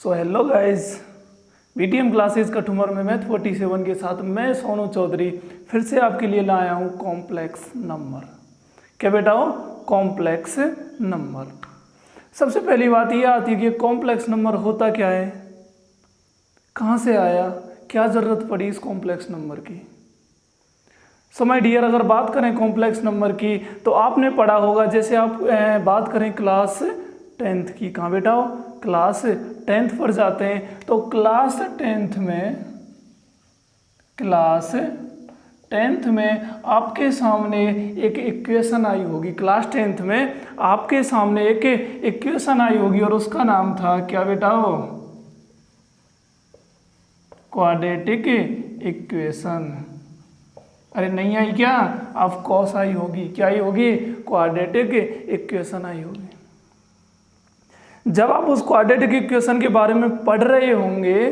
So hello guys, BTM classes Kathumar में math 47 के साथ मैं सोनू चौधरी फिर से आपके लिए लाया हूँ कॉम्प्लेक्स नंबर। क्या बेटा हो? Complex number. सबसे पहली बात यह आती है कि कॉम्प्लेक्स नंबर होता क्या है, कहाँ से आया, क्या ज़रूरत पड़ी इस कॉम्प्लेक्स नंबर की। सो माय डियर, अगर बात करें कॉम्प्लेक्स नंबर की तो आपने पढ़ा होगा, जैसे आप बात करें क्लास 10th की, कहाँ बेटा हो? क्लास 10th पर जाते हैं तो क्लास 10th में आपके सामने एक इक्वेशन आई होगी। क्लास 10th में आपके सामने एक इक्वेशन आई होगी और उसका नाम था क्या बेटा हो? Quadratic equation. अरे नहीं आई क्या? ऑफ कोर्स आई होगी। क्या आई होगी? क्वाड्रेटिक इक्वेशन आई होगी। जब आप उस क्वाड्रेटिक इक्वेशन के बारे में पढ़ रहे होंगे,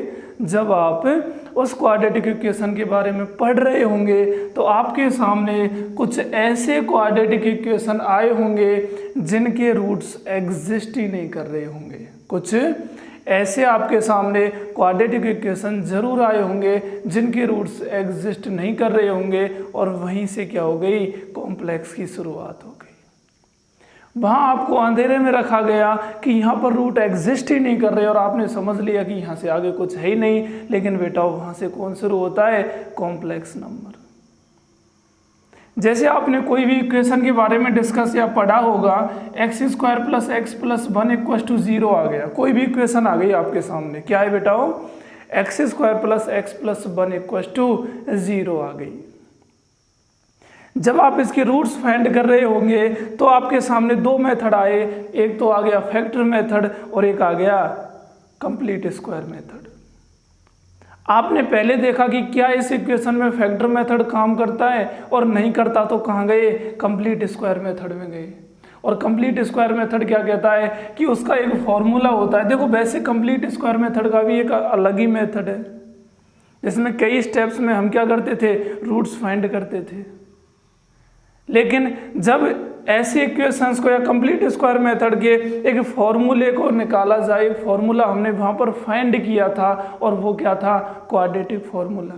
तो आपके सामने कुछ ऐसे क्वाड्रेटिक इक्वेशन आए होंगे जिनके रूट्स एग्जिस्ट ही नहीं कर रहे होंगे। कुछ ऐसे आपके सामने क्वाड्रेटिक इक्वेशन जरूर आए होंगे जिनके रूट्स एग्जिस्ट नहीं कर रहे होंगे, और वहीं से क्या हो गई? कॉम्प्लेक्स की शुरुआत हो गई। वहाँ आपको अंधेरे में रखा गया कि यहाँ पर रूट एग्जिस्ट ही नहीं कर रहे और आपने समझ लिया कि यहाँ से आगे कुछ है ही नहीं, लेकिन बेटा वहाँ से कौन शुरू होता है? Complex number. जैसे आपने कोई भी इक्वेशन के बारे में डिस्कस या पढ़ा होगा, x² + x + 1 = 0 आ गया। कोई भी इक्वेशन आ गई आपके सामने, क्या है बेटा हो? x² + x + 1 = 0 आ गई। जब आप इसके रूट्स फाइंड कर रहे होंगे तो आपके सामने दो मेथड आए, एक तो आ गया फैक्टर मेथड और एक आ गया कंप्लीट स्क्वायर मेथड। आपने पहले देखा कि क्या इस इक्वेशन में फैक्टर मेथड काम करता है, और नहीं करता तो कहाँ गए? कंप्लीट स्क्वायर मेथड में गए। और कंप्लीट स्क्वायर मेथड क्या कहता है कि उसका एक फॉर्मूला होता है। देखो वैसे कंप्लीट स्क्वायर मेथड का भी एक अलग ही मेथड है, जिसमें कई स्टेप्स में हम क्या करते थे? रूट्स फाइंड करते थे। लेकिन जब ऐसे इक्वेशंस को या कंप्लीट स्क्वायर मेथड के एक फॉर्मूले को निकाला जाए, फॉर्मूला हमने वहाँ पर फाइंड किया था, और वो क्या था? Quadratic formula.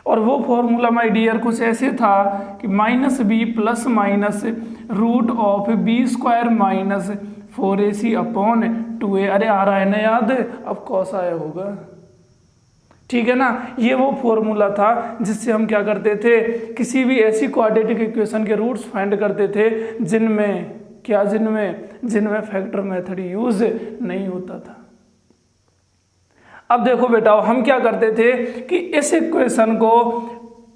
और वो फॉर्मूला माय डियर कुछ ऐसे था कि -b ± √b² - 4ac/2a। अरे आ रहा है ना याद? अब कौन आया होगा? ठीक है ना? ये वो फॉर्मूला था जिससे हम क्या करते थे? किसी भी ऐसी क्वाड्रेटिक इक्वेशन के रूट्स फाइंड करते थे जिनमें फैक्टर मेथड यूज नहीं होता था। अब देखो बेटा, हम क्या करते थे कि इस इक्वेशन को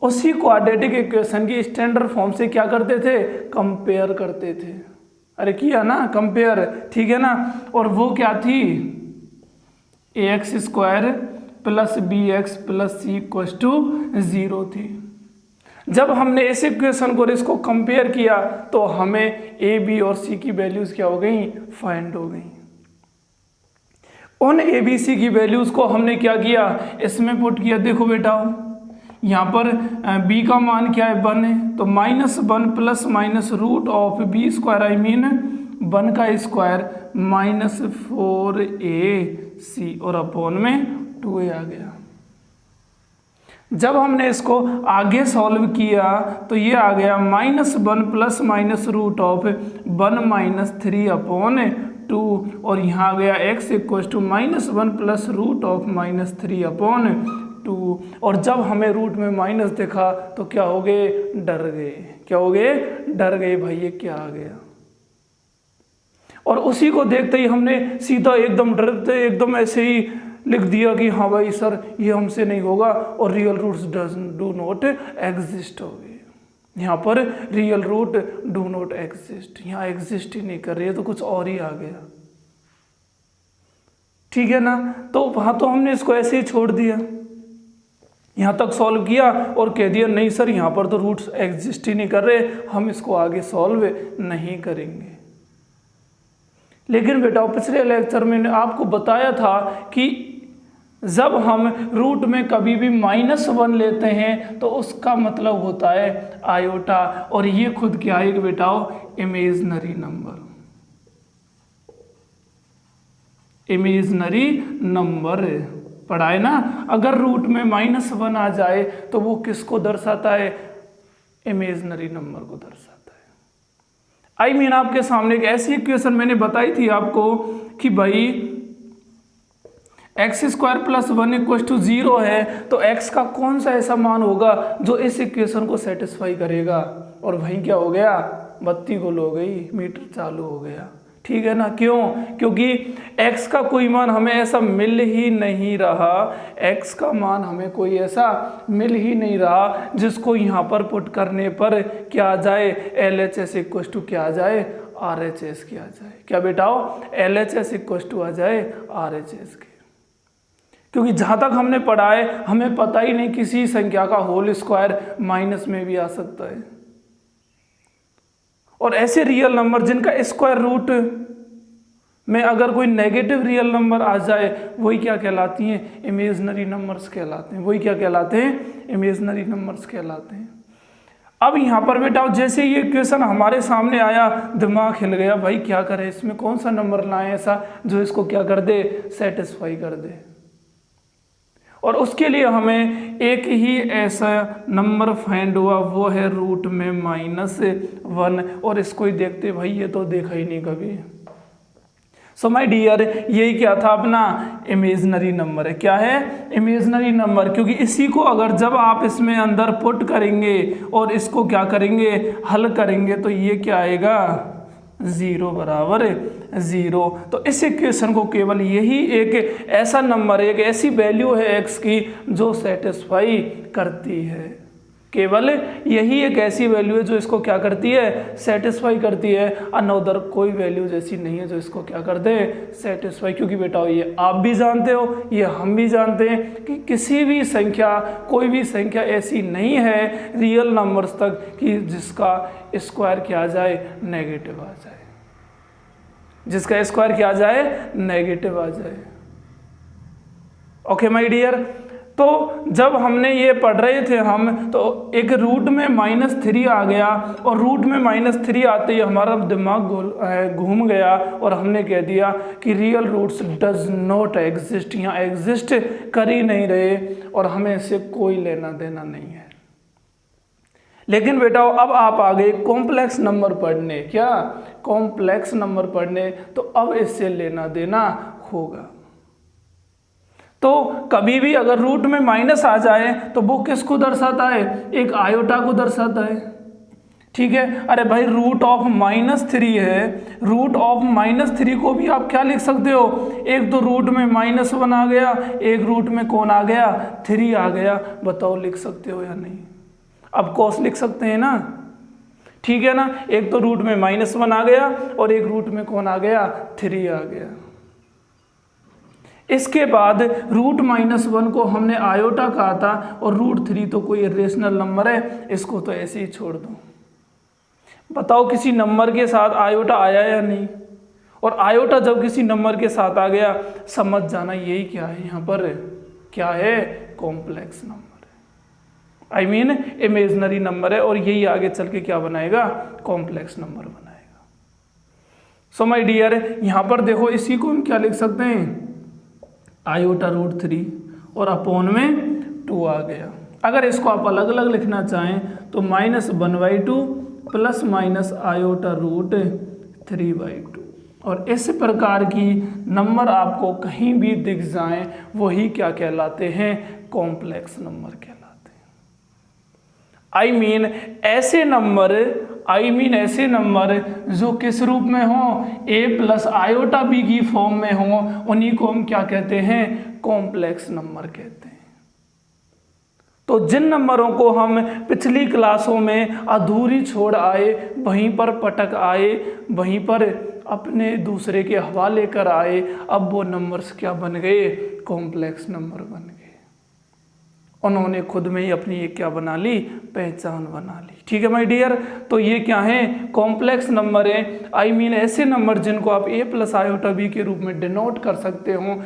उसी क्वाड्रेटिक इक्वेशन की स्टैंडर्ड फॉर्म से क्या करते थे? कंपेयर करते थे। अरे किया ना कंपेयर, ठीक है ना? और वो क्या थी? ax² + bx + c = 0 थी। जब हमने इस इक्वेशन को इसको कंपेयर किया तो हमें a, b और c की वैल्यूज क्या हो गई? फाइंड हो गई। उन a, b, c की वैल्यूज को हमने क्या किया? इसमें पुट किया। देखो बेटा, यहाँ पर b का मान क्या है? 1 है, तो -1 ± √b², आई मीन 1 का स्क्वायर -4ac और अपॉन में 2a आ गया। जब हमने इसको आगे सॉल्व किया तो ये आ गया -1 ± √1 - 3/2, और यहाँ आ गया x = -1 + √−3/2। और जब हमें रूट में माइनस देखा तो क्या हो गए? डर गए। क्या हो गए? डर गए भाई, ये क्या आ गया? और उसी को देखते ही हमने सीधा एकदम डरते एकदम ऐसे ही लिख दिया कि हाँ भाई सर, ये हमसे नहीं होगा, और real roots do not exist हो गए। यहाँ पर real root do not exist, यहाँ एग्जिस्ट ही नहीं कर रही है, तो कुछ और ही आ गया। ठीक है ना? तो वहाँ तो हमने इसको ऐसे ही छोड़ दिया, यहाँ तक सॉल्व किया और कह दिया नहीं सर, यहाँ पर तो रूट्स एग्जिस्ट ही नहीं कर रहे, हम इसको आगे सॉल्व नहीं करेंगे। लेकिन बेटा, पिछले लेक्चर में आपको बताया था कि जब हम रूट में कभी भी -1 लेते हैं तो उसका मतलब होता है आयोटा, और ये खुद क्या है बेटा? Imaginary number. इमेजनरी नंबर पढ़ा है ना। अगर रूट में -1 आ जाए तो वो किसको दर्शाता है? इमेजनरी नंबर को दर्शाता है। आई मीन आपके सामने एक ऐसी इक्वेशन मैंने बताई थी आपको कि भाई x² + 1 = 0 है, तो x का कौन सा ऐसा मान होगा जो इस इक्वेशन को सेटिस्फाई करेगा। और वहीं क्या हो गया, बत्ती गुल हो गई, मीटर चालू हो गया। ठीक है ना, क्यों? क्योंकि x का कोई मान हमें ऐसा मिल ही नहीं रहा, x का मान हमें कोई ऐसा मिल ही नहीं रहा जिसको यहाँ पर पुट करने पर क्या आ जाए, LHS = क्या आ जाए, RHS की आ जाए। क्या बेटाओ, LHS = आ जाए RHS के। क्योंकि जहाँ तक हमने पढ़ा है हमें पता ही नहीं किसी संख्या का होल स्क्वायर माइनस में भी आ सकता है। और ऐसे रियल नंबर जिनका स्क्वायर रूट में अगर कोई नेगेटिव रियल नंबर आ जाए वही क्या कहलाती हैं, इमेजनरी नंबर्स कहलाते हैं। वही क्या कहलाते हैं, इमेजनरी नंबर्स कहलाते हैं। अब यहाँ पर बेटा जैसे ये क्वेश्चन हमारे सामने आया, दिमाग हिल गया, भाई क्या करें, इसमें कौन सा नंबर लाएं ऐसा जो इसको क्या कर दे, सेटिस्फाई कर दे। और उसके लिए हमें एक ही ऐसा नंबर फाइंड हुआ, वो है रूट में -1। और इसको ही देखते, भाई ये तो देखा ही नहीं कभी। सो माय डियर, यही क्या था अपना इमेजनरी नंबर है। क्या है, इमेजनरी नंबर। क्योंकि इसी को अगर जब आप इसमें अंदर पुट करेंगे और इसको क्या करेंगे, हल करेंगे, तो ये क्या आएगा, 0 = 0। तो इस इक्वेशन को केवल यही एक ऐसा नंबर है, एक ऐसी वैल्यू है x की जो सेटिस्फाई करती है। केवल यही एक ऐसी वैल्यू है जो इसको क्या करती है, सेटिस्फाई करती है। अनदर कोई वैल्यू जैसी नहीं है जो इसको क्या कर दे, सेटिस्फाई। क्योंकि बेटा ये आप भी जानते हो, ये हम भी जानते हैं कि किसी भी संख्या, कोई भी संख्या ऐसी नहीं है रियल नंबर्स तक कि जिसका स्क्वायर क्या आ जाए, नेगेटिव आ जाए, जिसका स्क्वायर क्या आ जाए, नेगेटिव आ जाए। ओके माय डियर, तो जब हमने ये पढ़ रहे थे हम, तो एक रूट में -3 आ गया और रूट में -3 आते ही हमारा दिमाग घूम गया और हमने कह दिया कि real roots does not exist, यहाँ एग्जिस्ट कर ही नहीं रहे और हमें इससे कोई लेना देना नहीं है। लेकिन बेटा अब आप आ गए कॉम्प्लेक्स नंबर पढ़ने, क्या कॉम्प्लेक्स नंबर पढ़ने, तो अब इससे लेना देना होगा। तो कभी भी अगर रूट में माइनस आ जाए तो वो किसको दर्शाता है, एक आयोटा को दर्शाता है। ठीक है, अरे भाई रूट ऑफ -3 है, रूट ऑफ -3 को भी आप क्या लिख सकते हो, एक तो रूट में -1 आ गया, एक रूट में कौन आ गया, 3 आ गया। बताओ लिख सकते हो या नहीं? अब कॉस लिख सकते हैं ना, ठीक है ना। एक तो रूट में -1 आ गया और एक रूट में कौन आ गया, 3 आ गया। इसके बाद रूट -1 को हमने आयोटा कहा था और √3 तो कोई इरेशनल नंबर है, इसको तो ऐसे ही छोड़ दो। बताओ किसी नंबर के साथ आयोटा आया या नहीं? और आयोटा जब किसी नंबर के साथ आ गया, समझ जाना यही क्या है, यहाँ पर क्या है, कॉम्प्लेक्स नंबर है, आई मीन इमेजनरी नंबर है। और यही आगे चल के क्या बनाएगा, कॉम्प्लेक्स नंबर बनाएगा। सो माय डियर, यहाँ पर देखो इसी को हम क्या लिख सकते हैं, आयोटा √3 और अपॉन में 2 आ गया। अगर इसको आप अलग अलग लिखना चाहें तो -1/2 ± आयोटा √3/2। और इस प्रकार की नंबर आपको कहीं भी दिख जाएं वही क्या कहलाते हैं, कॉम्प्लेक्स नंबर कहलाते हैं। आई मीन ऐसे नंबर जो किस रूप में हो, a + आयोटा b की फॉर्म में हो, उन्हीं को हम क्या कहते हैं, कॉम्प्लेक्स नंबर कहते हैं। तो जिन नंबरों को हम पिछली क्लासों में अधूरी छोड़ आए, वहीं पर पटक आए, वहीं पर अपने दूसरे के हवाले कर आए, अब वो नंबर्स क्या बन गए, कॉम्प्लेक्स नंबर बन गए। उन्होंने खुद में ही अपनी ये क्या बना ली, पहचान बना ली। ठीक है माय डियर, तो ये क्या है, कॉम्प्लेक्स नंबर है। आई मीन ऐसे नंबर जिनको आप a + आयोटा b के रूप में डिनोट कर सकते हो,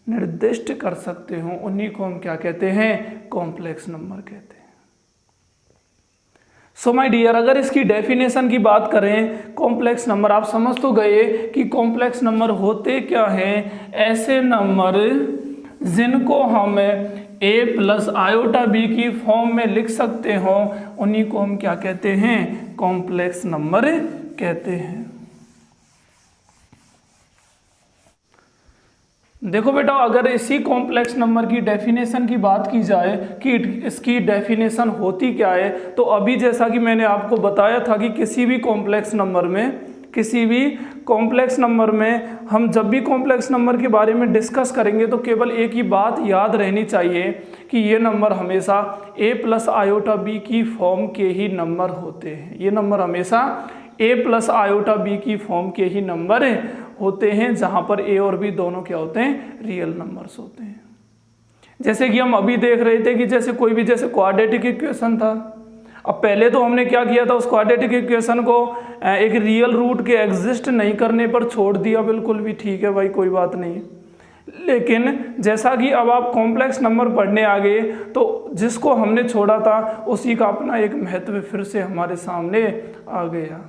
निर्दिष्ट कर सकते हो, उन्हीं को हम क्या कहते हैं, कॉम्प्लेक्स नंबर कहते हैं। सो माय डियर, अगर इसकी डेफिनेशन की बात करें, कॉम्प्लेक्स नंबर आप समझ तो गए कि कॉम्प्लेक्स नंबर होते क्या हैं। ऐसे नंबर जिनको हम a प्लस आयोटा बी की फॉर्म में लिख सकते हो, उन्हीं को हम क्या कहते हैं, कॉम्प्लेक्स नंबर कहते हैं। देखो बेटा, अगर इसी कॉम्प्लेक्स नंबर की डेफिनेशन की बात की जाए कि इसकी डेफिनेशन होती क्या है, तो अभी जैसा कि मैंने आपको बताया था कि किसी भी कॉम्प्लेक्स नंबर में हम जब भी कॉम्प्लेक्स नंबर के बारे में डिस्कस करेंगे तो केवल एक ही बात याद रहनी चाहिए कि ये नंबर हमेशा a प्लस आयोटा बी की फॉर्म के ही नंबर होते हैं। ये नंबर हमेशा a प्लस आयोटा बी की फॉर्म के ही नंबर होते हैं, जहाँ पर a और b दोनों क्या होते हैं, रियल नंबर्स होते हैं। जैसे कि हम अभी देख रहे थे कि जैसे कोई भी जैसे क्वाड्रेटिक इक्वेशन था, अब पहले तो हमने क्या किया था, उस क्वाड्रेटिक इक्वेशन को एक रियल रूट के एग्जिस्ट नहीं करने पर छोड़ दिया, बिल्कुल भी ठीक है भाई, कोई बात नहीं। लेकिन जैसा कि अब आप कॉम्प्लेक्स नंबर पढ़ने आ गए तो जिसको हमने छोड़ा था उसी का अपना एक महत्व फिर से हमारे सामने आ गया,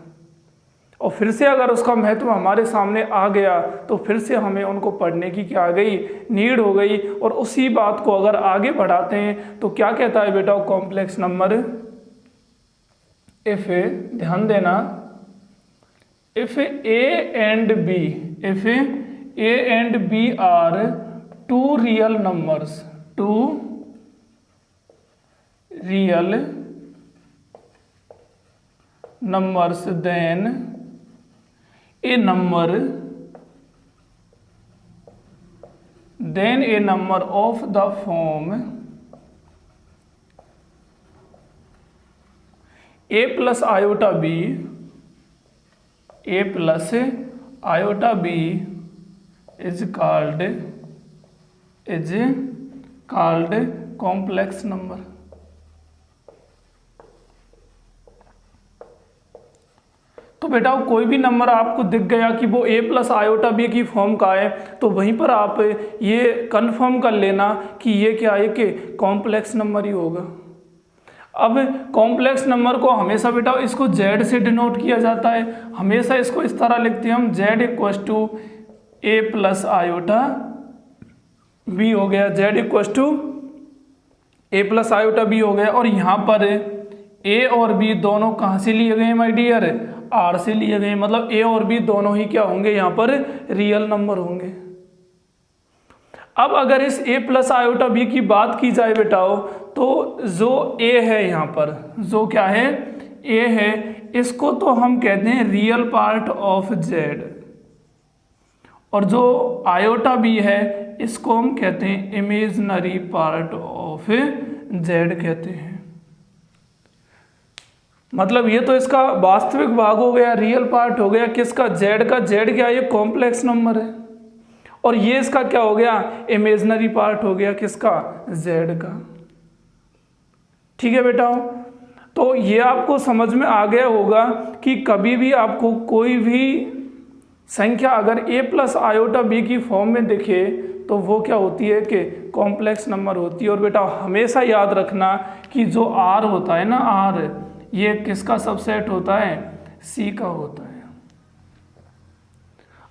और फिर से अगर उसका महत्व हमारे सामने आ गया तो फिर से हमें उनको पढ़ने की क्या आ गई, नीड हो गई। और उसी बात को अगर आगे बढ़ाते हैं तो क्या कहता है बेटा कॉम्प्लेक्स नंबर, इफ, ध्यान देना, if a and b are two real numbers, then a number of the form a plus iota b is called complex number। तो बेटा कोई भी नंबर आपको दिख गया कि वो a प्लस आयोटा बी की फॉर्म का है, तो वहीं पर आप ये कंफर्म कर लेना कि ये क्या है, कि कॉम्प्लेक्स नंबर ही होगा। अब कॉम्प्लेक्स नंबर को हमेशा बेटा इसको z से डिनोट किया जाता है, हमेशा इसको इस तरह लिखते हैं हम, z equals to a plus iota B हो गया, z equals to a plus iota B हो गया। और यहाँ पर a और b दोनों कहाँ से लिए गए माय डियर, r से लिए गए, मतलब a और b दोनों ही क्या होंगे, यहाँ पर रियल नंबर होंगे। अब अगर इस a प्लस आयोटा बी की बात की जाए बेटाओ, तो जो a है यहाँ पर, जो क्या है, a है, इसको तो हम कहते हैं रियल पार्ट ऑफ z, और जो आयोटा बी है इसको हम कहते हैं इमेजिनरी पार्ट ऑफ z कहते हैं। मतलब ये तो इसका वास्तविक भाग हो गया, रियल पार्ट हो गया किसका, z का। z क्या, ये कॉम्प्लेक्स नंबर है, और ये इसका क्या हो गया, इमेजिनरी पार्ट हो गया किसका, z का। ठीक है बेटा, तो ये आपको समझ में आ गया होगा कि कभी भी आपको कोई भी संख्या अगर a प्लस आयोटा बी की फॉर्म में दिखे तो वो क्या होती है, कि कॉम्प्लेक्स नंबर होती है। और बेटा हमेशा याद रखना कि जो r होता है ना, r, ये किसका सबसेट होता है, c का होता है।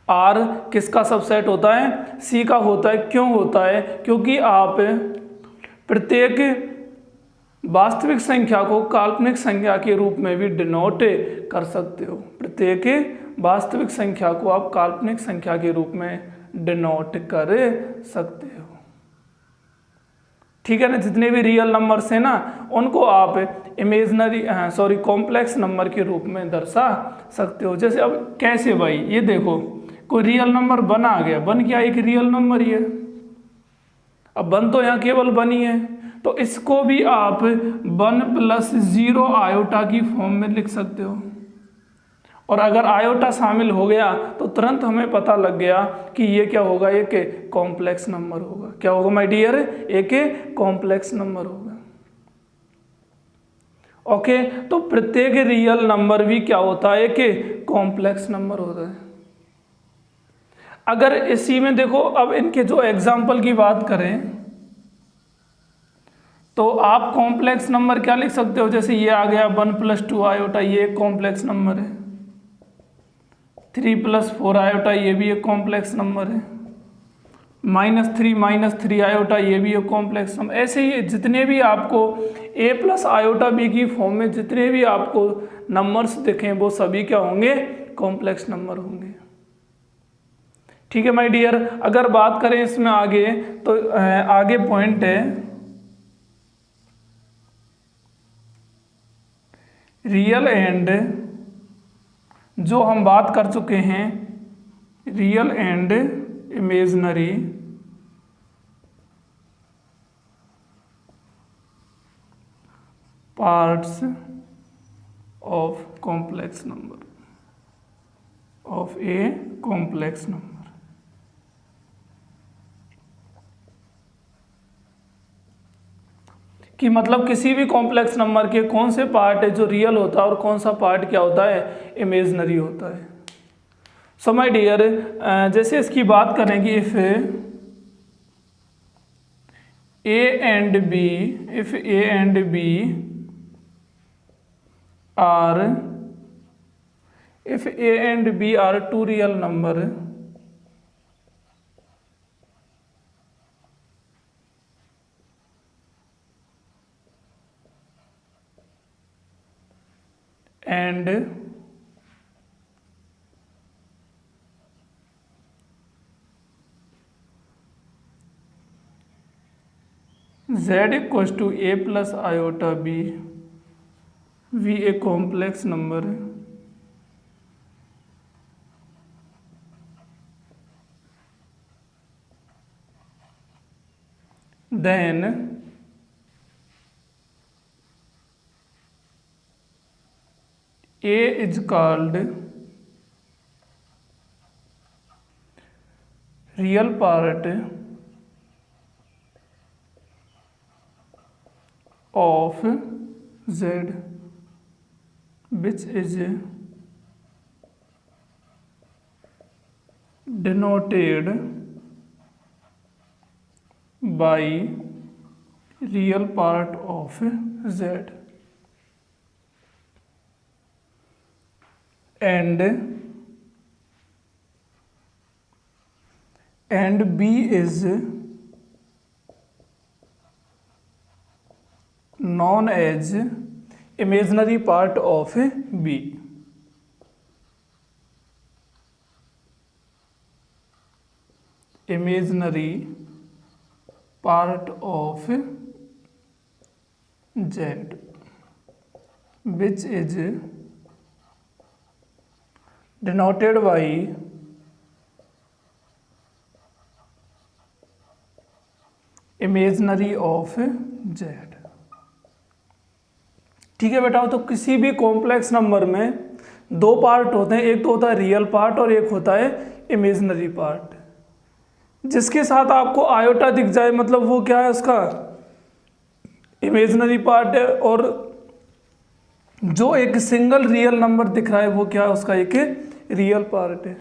r किसका सबसेट होता है, c का होता है। क्यों होता है, क्योंकि आप प्रत्येक वास्तविक संख्या को काल्पनिक संख्या के रूप में भी डिनोट कर सकते हो। प्रत्येक वास्तविक संख्या को आप काल्पनिक संख्या के रूप में डिनोट कर सकते हो। ठीक है ना, जितने भी रियल नंबर्स हैं ना उनको आप कॉम्प्लेक्स नंबर के रूप में दर्शा सकते हो। जैसे अब कैसे भाई, ये देखो कोई रियल नंबर 1 आ गया, 1 क्या एक रियल नंबर ही है, अब 1 तो यहाँ केवल 1 ही है, तो इसको भी आप 1 प्लस 0 आयोटा की फॉर्म में लिख सकते हो। और अगर आयोटा शामिल हो गया तो तुरंत हमें पता लग गया कि ये क्या होगा, एक कॉम्प्लेक्स नंबर होगा। क्या होगा माय डियर, एक कॉम्प्लेक्स नंबर होगा। ओके, तो प्रत्येक रियल नंबर भी क्या होता है, कि कॉम्प्लेक्स नंबर होता है। अगर इसी में देखो, अब इनके जो एग्जाम्पल की बात करें तो आप कॉम्प्लेक्स नंबर क्या लिख सकते हो, जैसे ये आ गया 1 + 2 आयोटा, ये एक कॉम्प्लेक्स नंबर है। 3 + 4 आयोटा, ये भी एक कॉम्प्लेक्स नंबर है। -3 - 3 आयोटा, ये भी एक कॉम्प्लेक्स नंबर। ऐसे ही जितने भी आपको a + आयोटा b की फॉर्म में जितने भी आपको नंबर्स दिखें वो सभी क्या होंगे, कॉम्प्लेक्स नंबर होंगे। ठीक है माय डियर, अगर बात करें इसमें आगे तो आगे पॉइंट है रियल एंड, जो हम बात कर चुके हैं, real and imaginary parts of complex number, of A complex number. कि मतलब किसी भी कॉम्प्लेक्स नंबर के कौन से पार्ट है जो रियल होता है और कौन सा पार्ट क्या होता है, इमेजिनरी होता है। सो माय डियर, जैसे इसकी बात करेंगे, if A and B are, if a and b are two real number, and z equals to a plus iota b, v a complex number, then a is called real part of z, which is denoted by real part of z, and b is known as imaginary part of b. Imaginary part of z, which is denoted by imaginary of z। ठीक है बेटा, तो किसी भी complex number में दो part होते हैं, एक तो होता है रियल पार्ट और एक होता है इमेजिनरी पार्ट। जिसके साथ आपको आयोटा दिख जाए मतलब वो क्या है, उसका इमेजिनरी पार्ट है, और जो एक सिंगल रियल नंबर दिख रहा है वो क्या है, उसका एक रियल पार्ट है।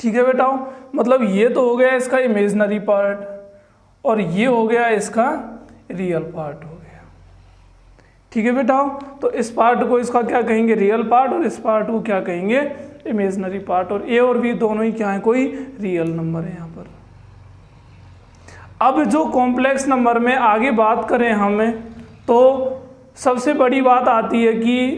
ठीक है बेटा, मतलब ये तो हो गया इसका इमेजिनरी पार्ट और ये हो गया इसका रियल पार्ट हो गया। ठीक है बेटा, तो इस पार्ट को इसका क्या कहेंगे, रियल पार्ट, और इस पार्ट को क्या कहेंगे, इमेजिनरी पार्ट। और ए और बी दोनों ही क्या है, कोई रियल नंबर है यहाँ पर। अब जो कॉम्प्लेक्स नंबर में आगे बात करें हमें, तो सबसे बड़ी बात आती है कि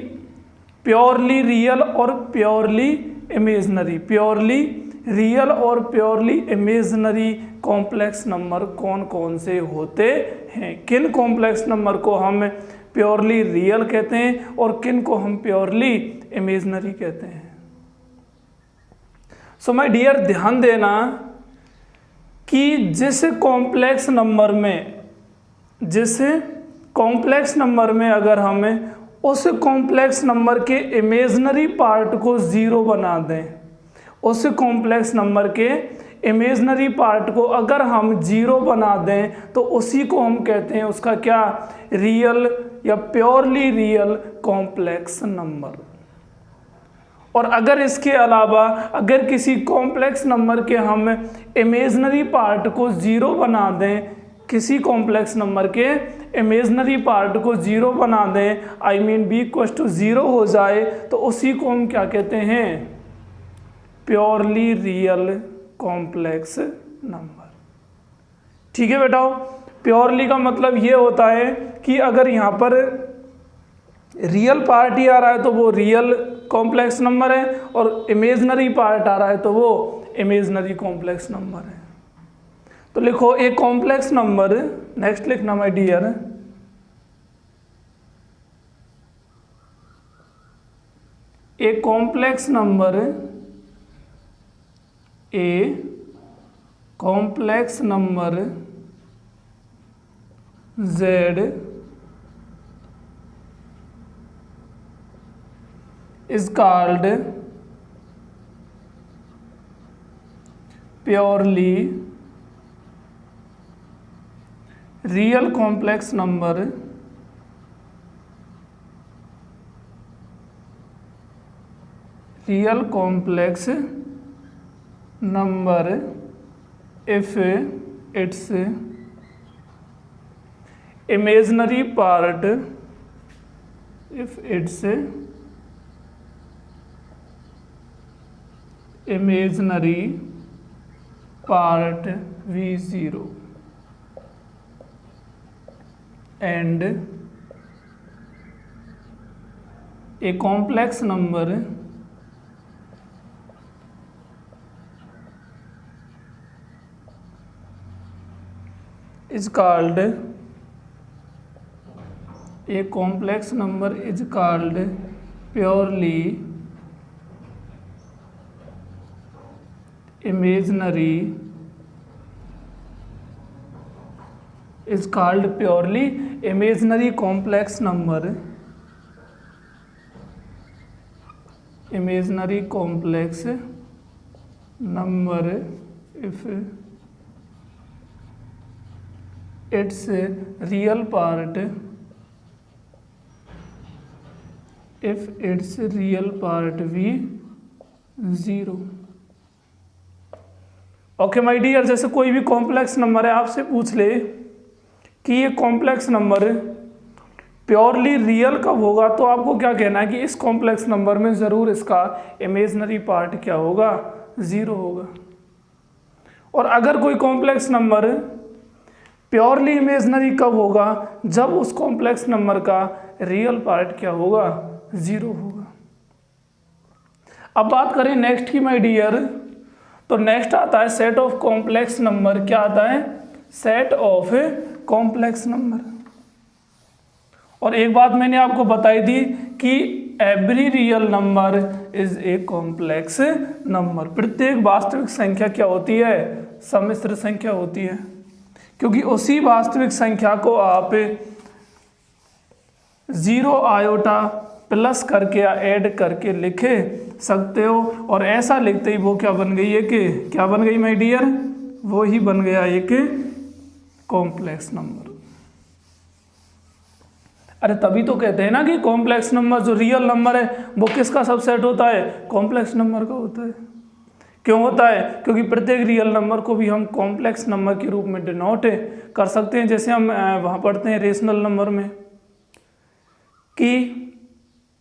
प्योरली रियल और प्योरली इमेजिनरी। प्योरली रियल और प्योरली इमेजिनरी कॉम्प्लेक्स नंबर कौन कौन से होते हैं, किन कॉम्प्लेक्स नंबर को हम प्योरली रियल कहते हैं और किन को हम प्योरली इमेजिनरी कहते हैं। सो माय डियर, ध्यान देना कि जिस कॉम्प्लेक्स नंबर में अगर हमें उस कॉम्प्लेक्स नंबर के इमेजिनरी पार्ट को ज़ीरो बना दें, उस कॉम्प्लेक्स नंबर के इमेजिनरी पार्ट को अगर हम जीरो बना दें तो उसी को हम कहते हैं उसका क्या, रियल या प्योरली रियल कॉम्प्लेक्स नंबर। और अगर इसके अलावा अगर किसी कॉम्प्लेक्स नंबर के हम इमेजिनरी पार्ट को ज़ीरो बना दें किसी कॉम्प्लेक्स नंबर के इमेजनरी पार्ट को जीरो बना दें, I mean b equal to zero हो जाए, तो उसी को हम क्या कहते हैं, प्योरली रियल कॉम्प्लेक्स नंबर। ठीक है बेटा, प्योरली का मतलब ये होता है कि अगर यहाँ पर रियल पार्ट ही आ रहा है तो वो रियल कॉम्प्लेक्स नंबर है, और इमेजनरी पार्ट आ रहा है तो वो इमेजनरी कॉम्प्लेक्स नंबर है। तो लिखो ए कॉम्प्लेक्स नंबर, नेक्स्ट लिखना my dear, a complex number, a complex number z is called purely real complex number, real complex number if its imaginary part, if its imaginary part v0 and a complex number is called, a complex number is called purely imaginary, is called purely imaginary complex number, imaginary complex number if its real part, if its real part v 0। Okay my dear, जैसे कोई भी complex number है, आपसे पूछ ले कि ये complex number purely real कब होगा, तो आपको क्या कहना है कि इस कॉम्प्लेक्स नंबर में ज़रूर इसका इमेजनरी पार्ट क्या होगा, ज़ीरो होगा। और अगर कोई कॉम्प्लेक्स नंबर प्योरली इमेजनरी कब होगा, जब उस कॉम्प्लेक्स नंबर का रियल पार्ट क्या होगा, ज़ीरो होगा। अब बात करें नेक्स्ट की माय डियर, तो नेक्स्ट आता है सेट ऑफ कॉम्प्लेक्स नंबर। क्या आता है, सेट ऑफ कॉम्प्लेक्स नंबर। और एक बात मैंने आपको बताई थी कि every real number is a complex number. प्रत्येक वास्तविक संख्या क्या होती है, सम्मिश्र संख्या होती है, क्योंकि उसी वास्तविक संख्या को आप जीरो आयोटा प्लस करके या ऐड करके लिखे सकते हो, और ऐसा लिखते ही वो क्या बन गई है, कि क्या बन गई माय डियर, वो ही बन गया एक कॉम्प्लेक्स नंबर। अरे तभी तो कहते हैं ना कि कॉम्प्लेक्स नंबर जो रियल नंबर है वो किसका सबसेट होता है, कॉम्प्लेक्स नंबर का होता है। क्यों होता है, क्योंकि प्रत्येक रियल नंबर को भी हम कॉम्प्लेक्स नंबर के रूप में डिनोट कर सकते हैं। जैसे हम वहाँ पढ़ते हैं रेशनल नंबर में कि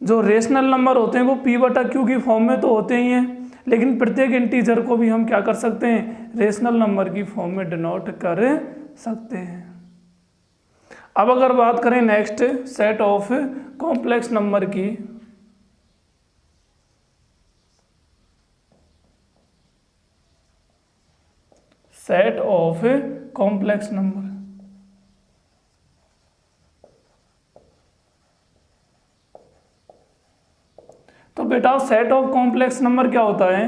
जो रेशनल नंबर होते हैं वो p/q की फॉर्म में तो होते ही हैं, लेकिन प्रत्येक इंटीजर को भी हम क्या कर सकते हैं, रेशनल नंबर की फॉर्म में डिनोट कर सकते हैं। अब अगर बात करें next set of complex number की, सेट ऑफ कॉम्प्लेक्स नंबर, तो बेटा सेट ऑफ कॉम्प्लेक्स नंबर क्या होता है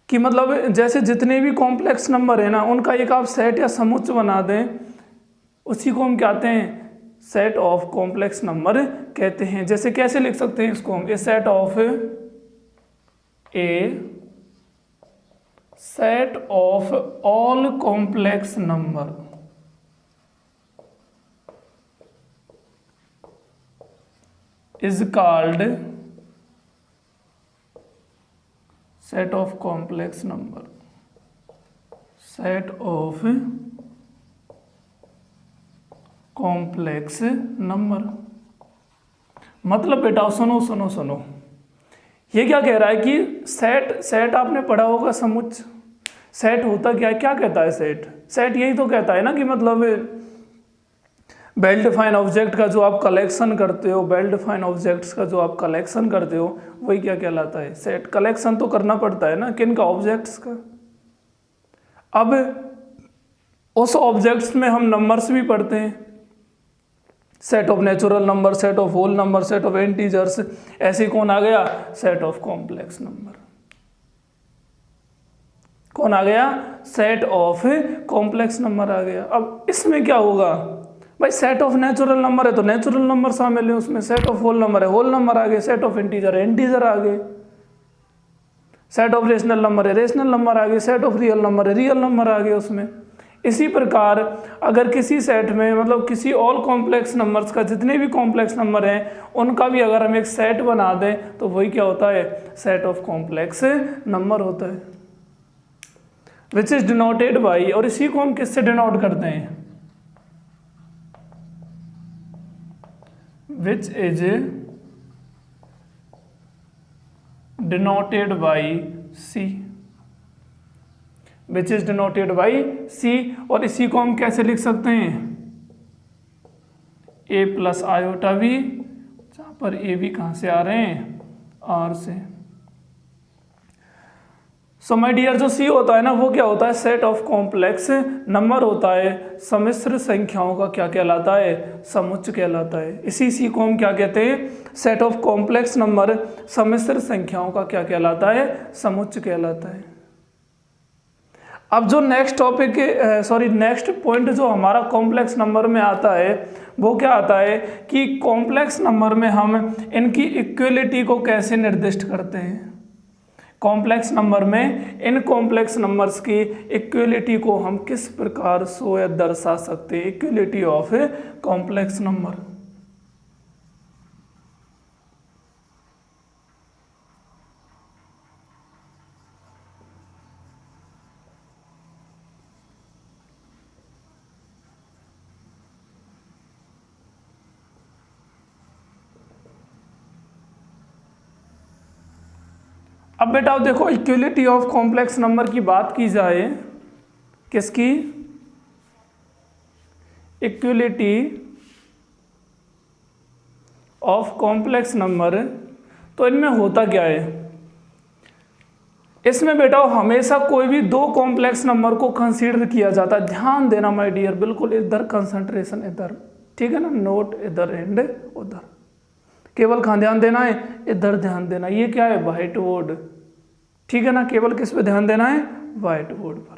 कि मतलब जैसे जितने भी कॉम्प्लेक्स नंबर है ना, उनका एक आप सेट या समुच्चय बना दें, उसी को हम कहते हैं सेट ऑफ कॉम्प्लेक्स नंबर कहते हैं। जैसे कैसे लिख सकते हैं इसको हम, a set of all complex number is called set of complex number, set of complex number. मतलब बेटा सुनो सुनो सुनो, ये क्या कह रहा है कि सेट आपने पढ़ा होगा समुच्चय। सेट होता क्या है, क्या कहता है सेट यही तो कहता है ना कि मतलब वेल डिफाइन ऑब्जेक्ट का जो आप कलेक्शन करते हो, वेल डिफाइन ऑब्जेक्ट्स का जो आप कलेक्शन करते हो वही क्या कहलाता है, सेट। कलेक्शन तो करना पड़ता है ना, किन का, ऑब्जेक्ट्स का। अब उस ऑब्जेक्ट्स में हम नंबर्स भी पढ़ते हैं, set of natural number, set of whole number, set of integers. ऐसे कौन आ गया, सेट ऑफ कॉम्प्लेक्स नंबर। कौन आ गया, सेट ऑफ कॉम्प्लेक्स नंबर आ गया। अब इसमें क्या होगा भाई, सेट ऑफ नेचुरल नंबर है तो नेचुरल नंबर शामिल है उसमें, सेट ऑफ होल नंबर है, होल नंबर आ गए, सेट ऑफ इंटीजर है, इंटीजर आ गए, सेट ऑफ रेशनल नंबर है, रेशनल नंबर आ गए, सेट ऑफ रियल नंबर है, रियल नंबर आ गए उसमें। इसी प्रकार अगर किसी सेट में मतलब किसी ऑल कॉम्प्लेक्स नंबर्स का जितने भी कॉम्प्लेक्स नंबर हैं उनका भी अगर हम एक सेट बना दें तो वही क्या होता है, सेट ऑफ कॉम्प्लेक्स नंबर होता है, विच इज डिनोटेड बाई। और इसी को हम किससे डिनोट करते हैं, which is denoted by C, which is denoted by C. और इसी को हम कैसे लिख सकते हैं, ए प्लस आयोटा भी, जहां पर ए भी कहां से आ रहे हैं, आर से। सो माय डियर, जो सी होता है ना वो क्या होता है, सेट ऑफ कॉम्प्लेक्स नंबर होता है, सम्मिश्र संख्याओं का क्या कहलाता है, समुच्चय कहलाता है। इसी सी को हम क्या कहते हैं, सेट ऑफ कॉम्प्लेक्स नंबर सम्मिश्र संख्याओं का क्या कहलाता है, समुच्चय कहलाता है। अब जो नेक्स्ट टॉपिक नेक्स्ट पॉइंट जो हमारा कॉम्प्लेक्स नंबर में आता है वो क्या आता है कि कॉम्प्लेक्स नंबर में हम इनकी इक्वलिटी को कैसे निर्दिष्ट करते हैं। कॉम्प्लेक्स नंबर में इन कॉम्प्लेक्स नंबर्स की इक्वलिटी को हम किस प्रकार शो या दर्शा सकते हैं, इक्वलिटी ऑफ कॉम्प्लेक्स नंबर। अब बेटा देखो, इक्वलिटी ऑफ कॉम्प्लेक्स नंबर की बात की जाए, किसकी, इक्वलिटी ऑफ कॉम्प्लेक्स नंबर, तो इनमें होता क्या है, इसमें बेटा हमेशा कोई भी दो कॉम्प्लेक्स नंबर को कंसीडर किया जाता है। ध्यान देना माय डियर, बिल्कुल इधर कंसंट्रेशन इधर, ठीक है ना, नोट इधर एंड उधर, केवल कहाँ ध्यान देना है, इधर ध्यान देना। ये क्या है, व्हाइट बोर्ड, ठीक है ना, केवल किस पे ध्यान देना है, व्हाइट बोर्ड पर।